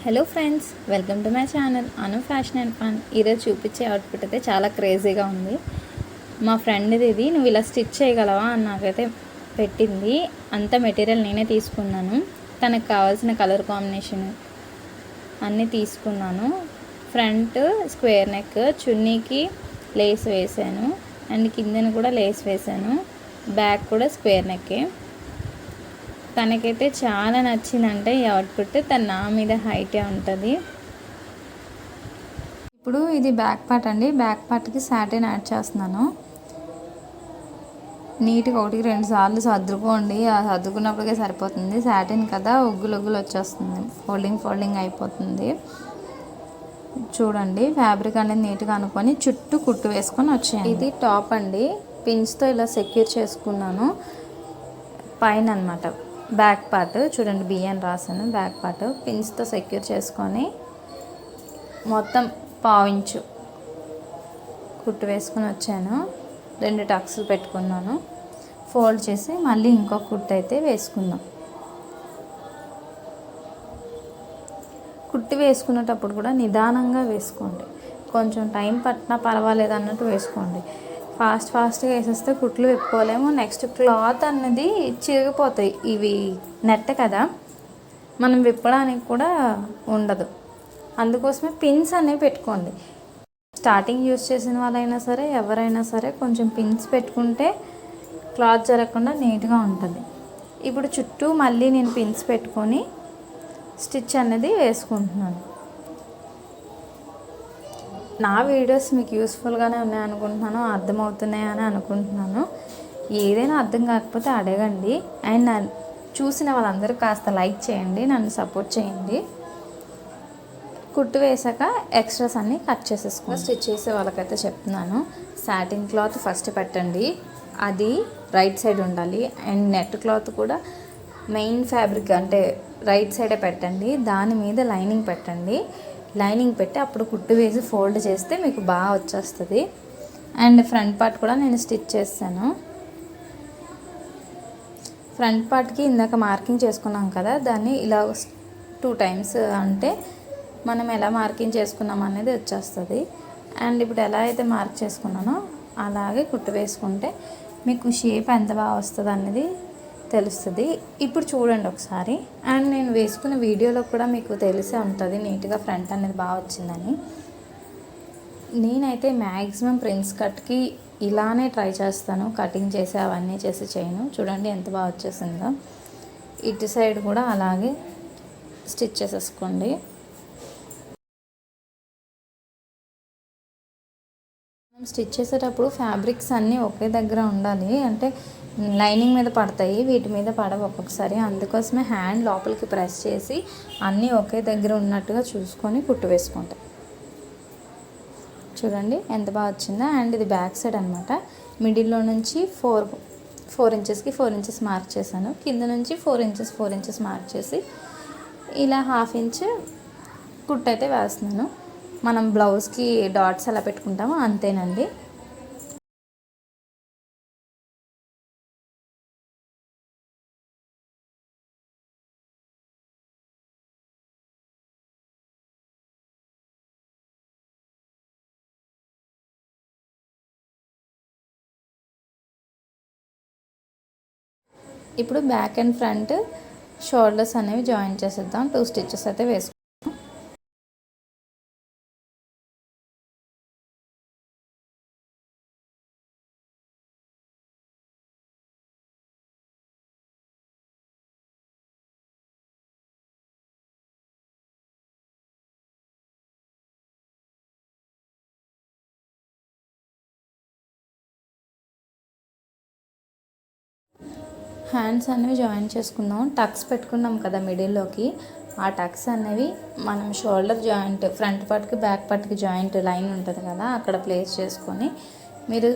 Hello friends, welcome to my channel Anu fashion and fun. ఈరోజు చూపించే outfit అయితే చాలా క్రేజీగా ఉంది. మా ఫ్రెండ్ది ఇది. నువ్వు ఇలా స్టిచ్ చేయగలవా అని నాకైతే పెట్టింది. అంత మెటీరియల్ నేనే తీసుకున్నాను. తనకు కావాల్సిన కలర్ కాంబినేషన్ అన్నీ తీసుకున్నాను. ఫ్రంట్ స్క్వేర్ నెక్, చున్నీకి లేస్ వేసాను అండ్ కిందన కూడా లేస్ వేసాను. బ్యాక్ కూడా స్క్వేర్ నెక్కే. తనకైతే చాలా నచ్చిందంటే ఈ అవుట్ఫిట్. తన నా మీద హైటే ఉంటుంది. ఇప్పుడు ఇది బ్యాక్ పార్ట్ అండి. బ్యాక్ పార్ట్కి సాటిన్ యాడ్ చేస్తున్నాను. నీట్గా 1-2 సార్లు సర్దుకోండి. ఆ సర్దుకున్నప్పటికే సరిపోతుంది. సాటిన్ కదా, ఒగ్గులు వచ్చేస్తుంది, ఫోల్డింగ్ అయిపోతుంది. చూడండి, ఫ్యాబ్రిక్ అనేది నీట్గా అనుకొని చుట్టూ కుట్టు వేసుకొని వచ్చేయండి. ఇది టాప్ అండి. పిన్స్తో ఇలా సెక్యూర్ చేసుకున్నాను పైన అనమాట. బ్యాక్ పార్ట్ చూడండి, బియ్యం రాసాను. బ్యాక్ పార్ట్ పిన్స్తో సెక్యూర్ చేసుకొని మొత్తం 1/2 ఇంచు కుట్టు వేసుకొని వచ్చాను. 2 టక్స్లు పెట్టుకున్నాను. ఫోల్డ్ చేసి మళ్ళీ ఇంకొక కుట్టు అయితే వేసుకుందాం. కుట్టి వేసుకునేటప్పుడు కూడా నిదానంగా వేసుకోండి. కొంచెం టైం పట్టినా పర్వాలేదు అన్నట్టు వేసుకోండి. ఫాస్ట్గా వేసేస్తే కుట్లు విప్పుకోలేము. నెక్స్ట్ క్లాత్ అన్నది చిరిగిపోతాయి. ఇవి నెట్ కదా, మనం విప్పడానికి కూడా ఉండదు. అందుకోసమే పిన్స్ అనేవి పెట్టుకోండి. స్టార్టింగ్ యూజ్ చేసిన వాళ్ళైనా సరే, ఎవరైనా సరే కొంచెం పిన్స్ పెట్టుకుంటే క్లాత్ జరగకుండా నీట్గా ఉంటుంది. ఇప్పుడు చుట్టూ మళ్ళీ నేను పిన్స్ పెట్టుకొని స్టిచ్ అనేది వేసుకుంటున్నాను. నా వీడియోస్ మీకు యూస్ఫుల్గానే ఉన్నాయనుకుంటున్నాను, అర్థమవుతున్నాయని అనుకుంటున్నాను. ఏదైనా అర్థం కాకపోతే అడగండి. అండ్ చూసిన వాళ్ళందరూ కాస్త లైక్ చేయండి, నన్ను సపోర్ట్ చేయండి. కుట్టు వేసాక ఎక్స్ట్రాస్ అన్నీ కట్ చేసేసుకోండి. స్టిచ్ చేసే వాళ్ళకైతే చెప్తున్నాను, సాటిన్ క్లాత్ ఫస్ట్ పెట్టండి. అది రైట్ సైడ్ ఉండాలి. అండ్ నెట్ క్లాత్ కూడా మెయిన్ ఫ్యాబ్రిక్ అంటే రైట్ సైడే పెట్టండి. దాని మీద లైనింగ్ పెట్టండి. లైనింగ్ పెట్టి అప్పుడు కుట్టు వేసి ఫోల్డ్ చేస్తే మీకు బాగా వచ్చేస్తుంది. అండ్ ఫ్రంట్ పార్ట్ కూడా నేను స్టిచ్ చేస్తాను. ఫ్రంట్ పార్ట్కి ఇందాక మార్కింగ్ చేసుకున్నాం కదా, దాన్ని ఇలా 2 టైమ్స్ అంటే మనం ఎలా మార్కింగ్ చేసుకున్నాం అనేది వచ్చేస్తుంది. అండ్ ఇప్పుడు ఎలా అయితే మార్క్ చేసుకున్నానో అలాగే కుట్టు వేసుకుంటే మీకు షేప్ ఎంత బాగా వస్తుంది అనేది తెలుస్తుంది. ఇప్పుడు చూడండి ఒకసారి. అండ్ నేను వేసుకున్న వీడియోలో కూడా మీకు తెలిసే ఉంటుంది నీట్గా ఫ్రంట్ అనేది బాగా వచ్చిందని. నేనైతే మ్యాక్సిమం ప్రిన్స్ కట్కి ఇలానే ట్రై చేస్తాను. కటింగ్ చేసి అవన్నీ చేసి చేయను. చూడండి ఎంత బాగా వచ్చేసిందో. ఇటు సైడ్ కూడా అలాగే స్టిచ్ చేసేసుకోండి. స్టిచ్ చేసేటప్పుడు ఫ్యాబ్రిక్స్ అన్నీ ఒకే దగ్గర ఉండాలి. అంటే లైనింగ్ మీద పడతాయి, వీటి మీద పడవు ఒక్కొక్కసారి. అందుకోసమే హ్యాండ్ లోపలికి ప్రెస్ చేసి అన్నీ ఒకే దగ్గర ఉన్నట్టుగా చూసుకొని కుట్టు వేసుకుంటాం. చూడండి ఎంత బాగా వచ్చిందో. అండ్ ఇది బ్యాక్ సైడ్ అనమాట. మిడిల్లో నుంచి 4 ఇంచెస్కి 4 ఇంచెస్ మార్క్ చేశాను. కింద నుంచి 4 ఇంచెస్ మార్క్ చేసి ఇలా 1/2 ఇంచ్ కుట్టు అయితే వేస్తున్నాను. మనం బ్లౌజ్కి డాట్స్ ఎలా పెట్టుకుంటామో అంతేనండి. ఇప్పుడు బ్యాక్ అండ్ ఫ్రంట్ షోల్డర్స్ అనేవి జాయిన్ చేసేద్దాం. 2 స్టిచెస్ అయితే వేసుకుంటాం. హ్యాండ్స్ అనేవి జాయిన్ చేసుకుందాం. టక్స్ పెట్టుకున్నాం కదా మిడిల్లోకి, ఆ టక్స్ అనేవి మనం షోల్డర్ జాయింట్, ఫ్రంట్ పార్ట్కి బ్యాక్ పార్ట్కి జాయింట్ లైన్ ఉంటుంది కదా, అక్కడ ప్లేస్ చేసుకొని మీరు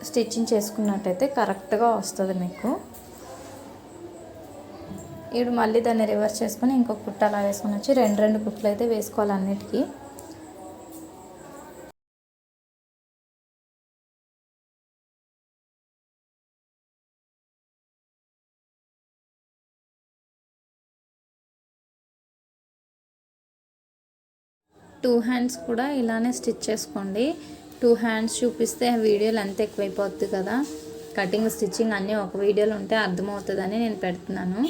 స్టిచ్చింగ్ చేసుకున్నట్టయితే కరెక్ట్గా వస్తుంది మీకు. ఇప్పుడు మళ్ళీ దాన్ని రివర్స్ చేసుకొని ఇంకొక కుట్ట అలా వేసుకొని వచ్చి 2 కుట్లు అయితే వేసుకోవాలి అన్నిటికీ. 2 హ్యాండ్స్ కూడా ఇలానే స్టిచ్ చేసుకోండి. 2 హ్యాండ్స్ చూపిస్తే ఆ వీడియో లెంత్ ఎక్కువైపోద్ది కదా, కటింగ్ స్టిచ్చింగ్ అన్నీ ఒక వీడియోలో ఉంటే అర్థమవుతుందని నేను పెడుతున్నాను.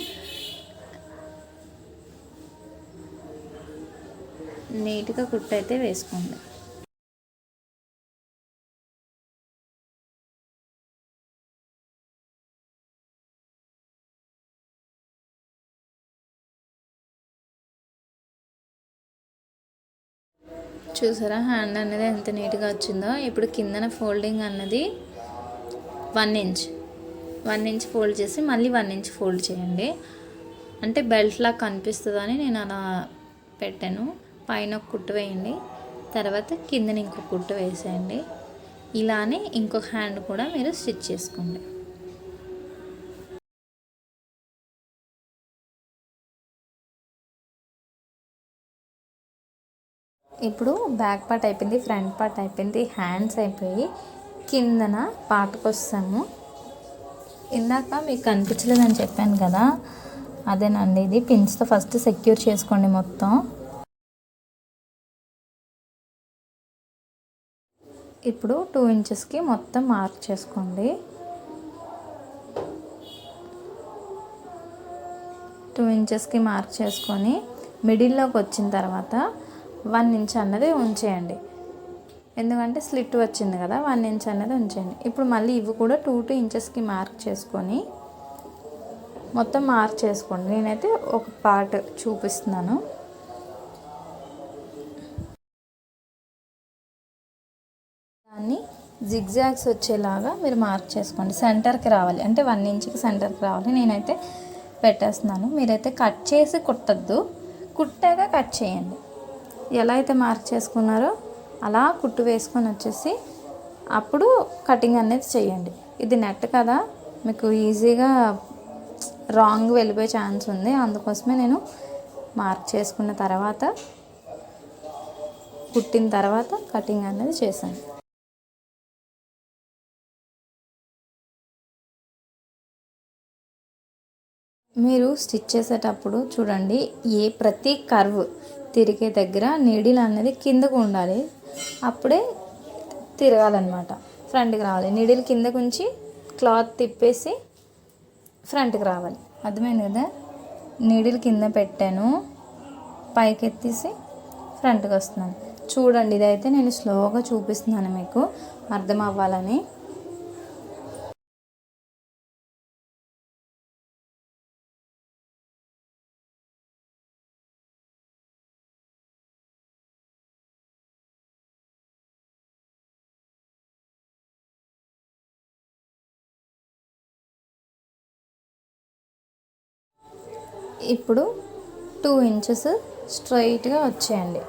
నీట్గా కుట్టు అయితే వేసుకోండి. చూసారా హ్యాండ్ అనేది ఎంత నీట్గా వచ్చిందో. ఇప్పుడు కిందన ఫోల్డింగ్ అన్నది 1 ఇంచ్ 1 ఇంచ్ ఫోల్డ్ చేసి మళ్ళీ 1 ఇంచ్ ఫోల్డ్ చేయండి. అంటే బెల్ట్ లాగా కనిపిస్తుందని నేను అలా పెట్టాను. పైన ఒక కుట్టు వేయండి, తర్వాత కిందన ఇంకొక కుట్టు వేసేయండి. ఇలానే ఇంకొక హ్యాండ్ కూడా మీరు స్టిచ్ చేసుకోండి. ఇప్పుడు బ్యాక్ పార్ట్ అయిపోయింది, ఫ్రంట్ పార్ట్ అయిపోయింది, హ్యాండ్స్ అయిపోయి కిందన పార్ట్కి వస్తాము. ఇందాక మీకు కనిపించలేదని చెప్పాను కదా, అదేనండి. ఇది పిన్స్తో ఫస్ట్ సెక్యూర్ చేసుకోండి మొత్తం. ఇప్పుడు 2 ఇంచెస్కి మొత్తం మార్క్ చేసుకోండి. 2 ఇంచెస్కి మార్క్ చేసుకొని మిడిల్లోకి వచ్చిన తర్వాత 1 ఇంచ్ అన్నది ఉంచేయండి. ఎందుకంటే స్లిట్ వచ్చింది కదా, 1 ఇంచ్ అన్నది ఉంచేయండి. ఇప్పుడు మళ్ళీ ఇవి కూడా 2 ఇంచెస్కి మార్క్ చేసుకొని మొత్తం మార్క్ చేసుకోండి. నేనైతే ఒక పార్ట్ చూపిస్తున్నాను. దాన్ని జిగ్జాగ్స్ వచ్చేలాగా మీరు మార్క్ చేసుకోండి. సెంటర్కి రావాలి, అంటే 1 ఇంచ్కి సెంటర్కి రావాలి. నేనైతే పెట్టేస్తున్నాను. మీరైతే కట్ చేసి కుట్టద్దు, కుట్టాక కట్ చేయండి. ఎలా అయితే మార్క్ చేసుకున్నారో అలా కుట్టు వేసుకొని వచ్చేసి అప్పుడు కటింగ్ అనేది చేయండి. ఇది నెట్ కదా, మీకు ఈజీగా రాంగ్ వెళ్ళిపోయే ఛాన్స్ ఉంది. అందుకోసమే నేను మార్క్ చేసుకున్న తర్వాత కుట్టిన తర్వాత కటింగ్ అనేది చేశాను. మీరు స్టిచ్ చేసేటప్పుడు చూడండి, ప్రతి కర్వ్ తిరిగే దగ్గర నీడిల్ అనేది కిందకు ఉండాలి, అప్పుడే తిరగాలన్నమాట. ఫ్రంట్కి రావాలి. నీడిల్ కిందకు ఉంచి క్లాత్ తిప్పేసి ఫ్రంట్కి రావాలి. అర్థమైంది కదా. నీడిల్ కింద పెట్టాను, పైకి ఎత్తేసి ఫ్రంట్కి వస్తున్నాను. చూడండి, ఇదైతే నేను స్లోగా చూపిస్తున్నాను మీకు అర్థం అవ్వాలని. ఇప్పుడు 2 ఇంచెస్ స్ట్రైట్గా వచ్చేయండి.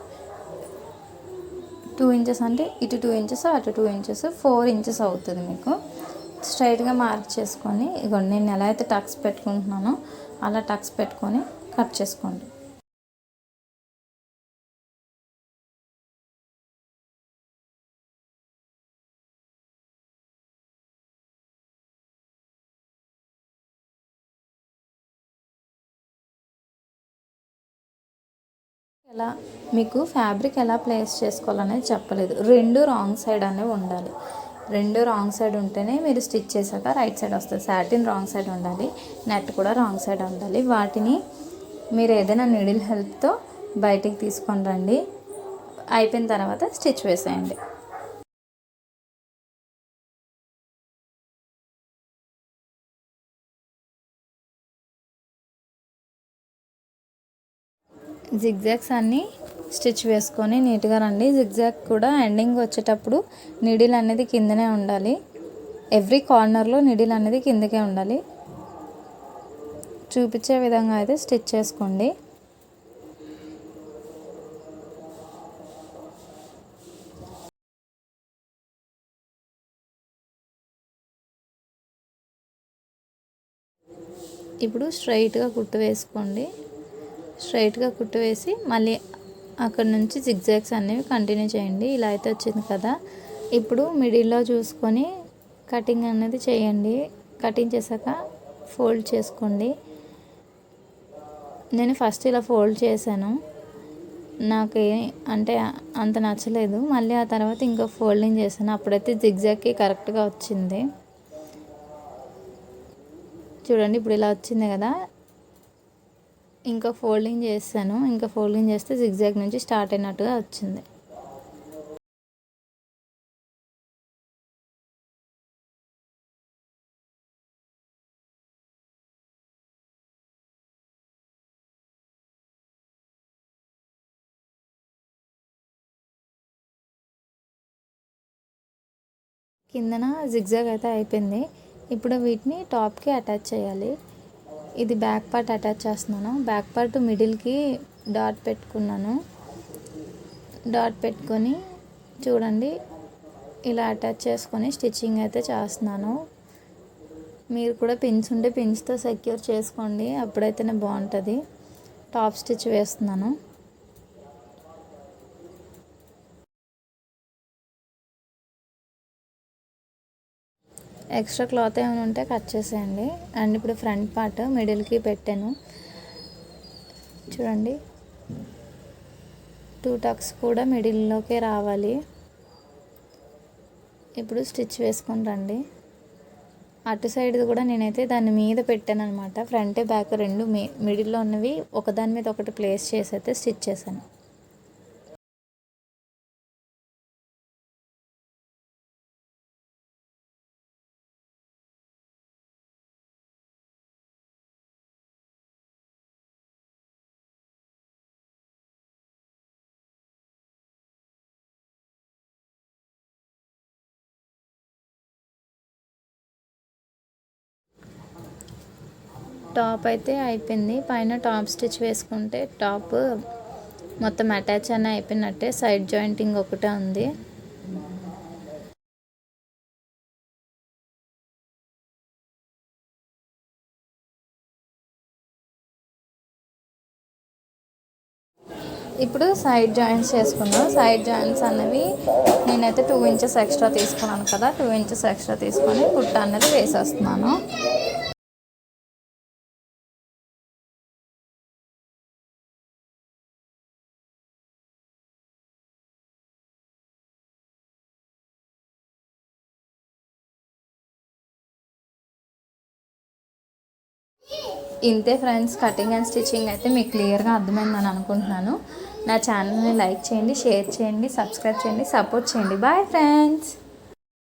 2 ఇంచెస్ అంటే ఇటు 2 ఇంచెస్ అటు 2 ఇంచెస్ 4 ఇంచెస్ అవుతుంది మీకు. స్ట్రైట్గా మార్క్ చేసుకొని ఇగోండి, నేను ఎలా అయితే టక్స్ పెట్టుకుంటున్నానో అలా టక్స్ పెట్టుకొని కట్ చేసుకోండి. ఎలా మీకు ఫ్యాబ్రిక్ ఎలా ప్లేస్ చేసుకోవాలనేది చెప్పలేదు. 2 రాంగ్ సైడ్ అనేవి ఉండాలి. 2 రాంగ్ సైడ్ ఉంటేనే మీరు స్టిచ్ చేశాక రైట్ సైడ్ వస్తుంది. సాటిన్ రాంగ్ సైడ్ ఉండాలి, నెట్ కూడా రాంగ్ సైడ్ ఉండాలి. వాటిని మీరు ఏదైనా నీడిల్ హెల్ప్తో బయటికి తీసుకొని రండి. అయిపోయిన తర్వాత స్టిచ్ వేసేయండి. జిగ్జాగ్స్ అన్నీ స్టిచ్ వేసుకొని నీట్గా రండి. జిగ్జాగ్ కూడా ఎండింగ్ వచ్చేటప్పుడు నీడిల్ అనేది కిందనే ఉండాలి. ఎవ్రీ కార్నర్లో నీడిల్ అనేది కిందకే ఉండాలి. చూపించే విధంగా అయితే స్టిచ్ చేసుకోండి. ఇప్పుడు స్ట్రైట్గా కుట్టు వేసుకోండి. స్ట్రైట్గా కుట్టు వేసి మళ్ళీ అక్కడ నుంచి జిగ్జాగ్స్ అనేవి కంటిన్యూ చేయండి. ఇలా అయితే వచ్చింది కదా. ఇప్పుడు మిడిల్లో చూసుకొని కటింగ్ అనేది చేయండి. కటింగ్ చేశాక ఫోల్డ్ చేసుకోండి. నేను ఫస్ట్ ఇలా ఫోల్డ్ చేశాను. నాకు అంటే అంత నచ్చలేదు. మళ్ళీ ఆ తర్వాత ఇంకో ఫోల్డింగ్ చేశాను, అప్పుడైతే జిగ్జాగ్కి కరెక్ట్గా వచ్చింది. చూడండి ఇప్పుడు ఇలా వచ్చింది కదా. ఇంకా ఫోల్డింగ్ చేశాను, ఇంకా ఫోల్డింగ్ చేస్తే జిగ్జాగ్ నుంచి స్టార్ట్ అయినట్టుగా వచ్చింది. కిందన జిగ్జాగ్ అయితే అయిపోయింది. ఇప్పుడు వీటిని టాప్కి అటాచ్ చేయాలి. ఇది బ్యాక్ పార్ట్ అటాచ్ చేస్తున్నాను. బ్యాక్ పార్ట్ మిడిల్కి డాట్ పెట్టుకున్నాను. డాట్ పెట్టుకొని చూడండి ఇలా అటాచ్ చేసుకొని స్టిచ్చింగ్ అయితే చేస్తున్నాను. మీరు కూడా పిన్స్ ఉంటే పిన్స్తో సెక్యూర్ చేసుకోండి, అప్పుడైతేనే బాగుంటుంది. టాప్ స్టిచ్ వేస్తున్నాను. ఎక్స్ట్రా క్లాత్ ఏమైనా ఉంటే కట్ చేసేయండి. అండ్ ఇప్పుడు ఫ్రంట్ పార్ట్ మిడిల్కి పెట్టాను. చూడండి 2 టక్స్ కూడా మిడిల్లోకే రావాలి. ఇప్పుడు స్టిచ్ వేసుకొని రండి. అటు సైడ్ కూడా నేనైతే దాని మీద పెట్టాను అనమాట. ఫ్రంట్ బ్యాక్ రెండు మిడిల్లో ఉన్నవి ఒకదాని మీద ఒకటి ప్లేస్ చేసి అయితే స్టిచ్ చేశాను. టాప్ అయితే అయిపోయింది. పైన టాప్ స్టిచ్ వేసుకుంటే టాప్ మొత్తం అటాచ్ అనే అయిపోయినట్టే. సైడ్ జాయింటింగ్ ఒకటే ఉంది. ఇప్పుడు సైడ్ జాయింట్స్ చేసుకుందాం. సైడ్ జాయింట్స్ అన్నవి నేనైతే 2 ఇంచెస్ ఎక్స్ట్రా తీసుకున్నాను కదా, 2 ఇంచెస్ ఎక్స్ట్రా తీసుకొని కుట్ట అన్నది వేసేస్తున్నాను. ఇంతే ఫ్రెండ్స్, కటింగ్ అండ్ స్టిచ్చింగ్ అయితే మీకు క్లియర్గా అర్థమైందని అనుకుంటున్నాను. నా ఛానల్ని లైక్ చేయండి, షేర్ చేయండి, సబ్స్క్రైబ్ చేయండి, సపోర్ట్ చేయండి. Bye friends.